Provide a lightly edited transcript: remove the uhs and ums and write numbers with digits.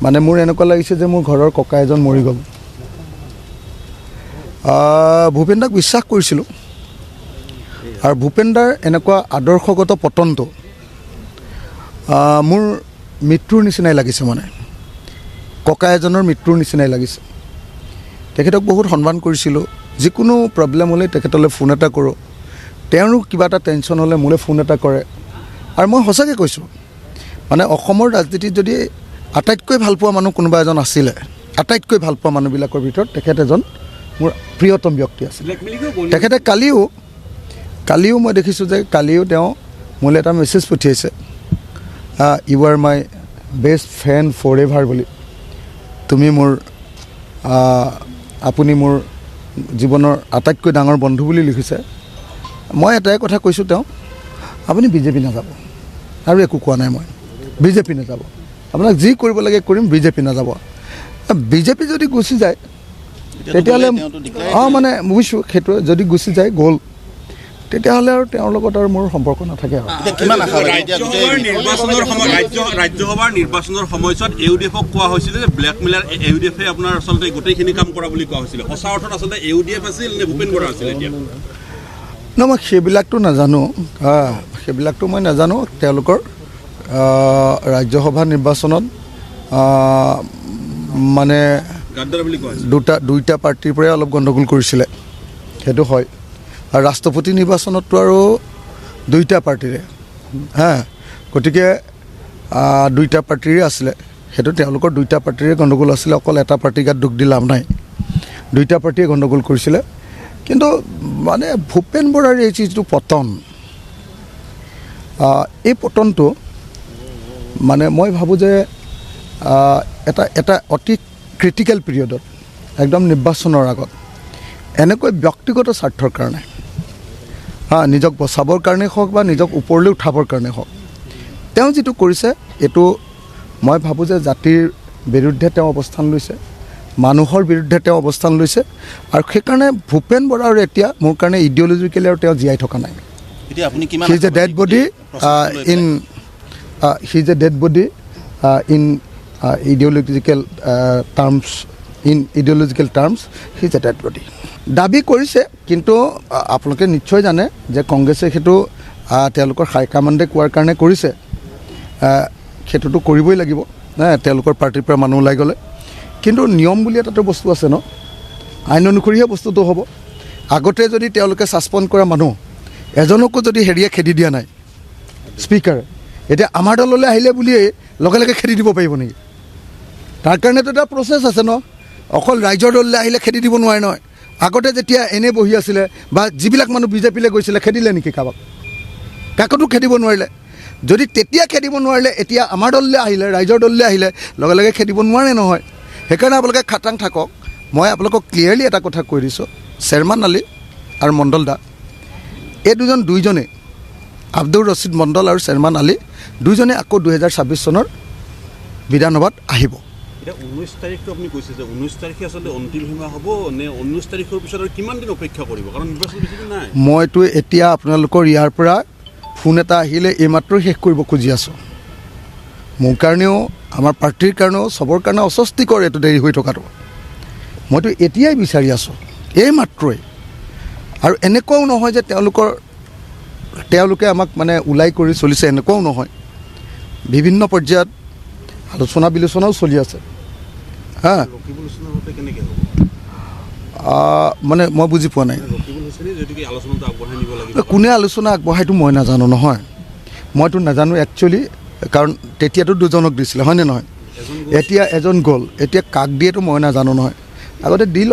মানে মোৰ এনেকুৱা লাগিছে যে মোৰ ঘৰৰ ককা এজন মৰি গ'ল। ভূপেন দাক বিশ্বাস কৰিছিলোঁ আৰু ভূপেন দাৰ এনেকুৱা আদৰ্শগত পতনটো মোৰ মৃত্যুৰ নিচিনাই লাগিছে, মানে ককা এজনৰ মৃত্যুৰ নিচিনাই লাগিছে। তেখেতক বহুত সন্মান কৰিছিলোঁ, যিকোনো প্ৰব্লেম হ'লে তেখেতলৈ ফোন এটা কৰোঁ, তেওঁৰো কিবা এটা টেনশ্যন হ'লে মোলৈ ফোন এটা কৰে। আৰু মই সঁচাকৈ কৈছোঁ, মানে অসমৰ ৰাজনীতিত যদি আটাইতকৈ ভাল পোৱা মানুহ কোনোবা এজন আছিলে, আটাইতকৈ ভাল পোৱা মানুহবিলাকৰ ভিতৰত তেখেত এজন মোৰ প্ৰিয়তম ব্যক্তি আছিলে। তেখেতে কালিও মই দেখিছোঁ যে কালিও তেওঁ মোলৈ এটা মেছেজ পঠিয়াইছে, you are my best friend forever বুলি। তুমি মোৰ আপুনি মোৰ জীৱনৰ আটাইতকৈ ডাঙৰ বন্ধু বুলি লিখিছে। মই এটাই কথা কৈছোঁ তেওঁ, আপুনি বিজেপি নাযাব, আৰু একো কোৱা নাই। মই বিজেপি নাযাব, আপোনাক যি কৰিব লাগে কৰিম, বিজেপি নাযাব। বিজেপি যদি গুচি যায় তেতিয়াহ'লে মানে বুজিছোঁ, সেইটো যদি গুচি যায় গ'ল, তেতিয়াহ'লে আৰু তেওঁৰ লগত আৰু মোৰ সম্পৰ্ক নাথাকে। আৰু ৰাজ্যসভাৰ নিৰ্বাচনৰ সময়ছোৱাত ইউডিএফক কোৱা হৈছিলে যে ব্লেকমেইলাৰ ইউডিএফে আপোনাৰ আচলতে গোটেইখিনি কাম কৰা বুলি কোৱা হৈছিলে। সঁচা অৰ্থত আচলতে ইউডিএফ আছিল নে ভূপেন বৰা আছিল? এতিয়া মই সেইবিলাকতো নাজানো, সেইবিলাকতো মই নাজানো। তেওঁলোকৰ ৰাজ্যসভা নিৰ্বাচনত মানে দুইটা পাৰ্টিৰ পৰাই অলপ গণ্ডগোল কৰিছিলে, সেইটো হয়। আৰু ৰাষ্ট্ৰপতি নিৰ্বাচনততো আৰু দুইটা পাৰ্টিৰে, গতিকে দুইটা পাৰ্টিৰে আছিলে, সেইটো তেওঁলোকৰ দুইটা পাৰ্টিৰে গণ্ডগোল আছিলে। অকল এটা পাৰ্টি গাত দুখ দি লাভ নাই, দুইটা পাৰ্টিয়ে গণ্ডগোল কৰিছিলে। কিন্তু মানে ভূপেন বৰাৰ এই যিটো পতন, এই পতনটো মানে মই ভাবোঁ যে এটা অতি ক্ৰিটিকেল পিৰিয়ডত, একদম নিৰ্বাচনৰ আগত, এনেকৈ ব্যক্তিগত স্বাৰ্থৰ কাৰণে, নিজক বচাবৰ কাৰণেই হওক বা নিজক ওপৰলৈ উঠাবৰ কাৰণেই হওক, তেওঁ যিটো কৰিছে, এইটো মই ভাবোঁ যে জাতিৰ বিৰুদ্ধে তেওঁ অৱস্থান লৈছে, মানুহৰ বিৰুদ্ধে তেওঁ অৱস্থান লৈছে। আৰু সেইকাৰণে ভূপেন বৰাৰ এতিয়া মোৰ কাৰণে ইডিঅ'লজিকেলি আৰু তেওঁ জীয়াই থকা নাই। He is a dead body in ideological terms, he is a dead body. দাবী কৰিছে, কিন্তু আপোনালোকে নিশ্চয় জানে যে কংগ্ৰেছে সেইটো তেওঁলোকৰ হাইকমাণ্ডে কোৱাৰ কাৰণে কৰিছে, সেইটোতো কৰিবই লাগিব, তেওঁলোকৰ পাৰ্টিৰ পৰা মানুহ ওলাই গ'লে। কিন্তু নিয়ম বুলি এটাতো বস্তু আছে ন, আইন অনুসৰিহে বস্তুটো হ'ব। আগতে যদি তেওঁলোকে ছাছপেণ্ড কৰা মানুহ এজনকো যদি হেৰিয়ে খেদি দিয়া নাই স্পীকাৰে, এতিয়া আমাৰ দললৈ আহিলে বুলিয়েই লগে লগে খেদি দিব পাৰিব নেকি? তাৰ কাৰণেতো এটা প্ৰচেছ আছে ন, অকল ৰাইজৰ দললৈ আহিলে খেদি দিব নোৱাৰে নহয়। আগতে যেতিয়া এনেই বহি আছিলে বা যিবিলাক মানুহ বিজেপিলৈ গৈছিলে, খেদিলে নেকি কাৰোবাক? কাকতো খেদিব নোৱাৰিলে। যদি তেতিয়া খেদিব নোৱাৰিলে, এতিয়া আমাৰ দললৈ আহিলে, ৰাইজৰ দললৈ আহিলে লগে লগে খেদিব নোৱাৰে নহয়। সেইকাৰণে আপোনালোকে খাটাং থাকক। মই আপোনালোকক ক্লিয়াৰলি এটা কথা কৈ দিছোঁ, শ্বেৰমান আলী আৰু মণ্ডল দা, এই দুইজনে আব্দুৰ ৰছিদ মণ্ডল আৰু শ্বেৰমান আলী দুইজনে আকৌ 2026 চনৰ বিধানসভাত আহিব। এতিয়া 19 তাৰিখটো আপুনি কৈছে যে 19 তাৰিখে আচলতে অন্তিম সীমা হ'ব নে 19 তাৰিখৰ পিছত আৰু কিমান দিন অপেক্ষা কৰিব? কাৰণ নিৰ্বাচন বেছি দিন নাই। মইতো এতিয়া আপোনালোকৰ ইয়াৰ পৰা ফোন এটা আহিলে এইমাত্ৰ শেষ কৰিব খুজি আছোঁ। মোৰ কাৰণেও, আমাৰ পাৰ্টিৰ কাৰণেও, চবৰ কাৰণে অস্বস্তিকৰ এইটো দেৰি হৈ থকাটো। মইতো এতিয়াই বিচাৰি আছোঁ, এইমাত্ৰই। আৰু এনেকুৱাও নহয় যে তেওঁলোকে আমাক মানে ওলাই কৰি চলিছে, এনেকুৱাও নহয়। বিভিন্ন পৰ্যায়ত আলোচনা বিলোচনাও চলি আছে। মানে মই বুজি পোৱা নাই, কোনে আলোচনা আগবঢ়াইতো মই নাজানো নহয়, মইতো নাজানো একচুৱেলি। কাৰণ তেতিয়াতো দুজনক দিছিলে, হয়নে নহয়? এতিয়া এজন গ'ল, এতিয়া কাক দিয়েতো মই নাজানো নহয়। আগতে দি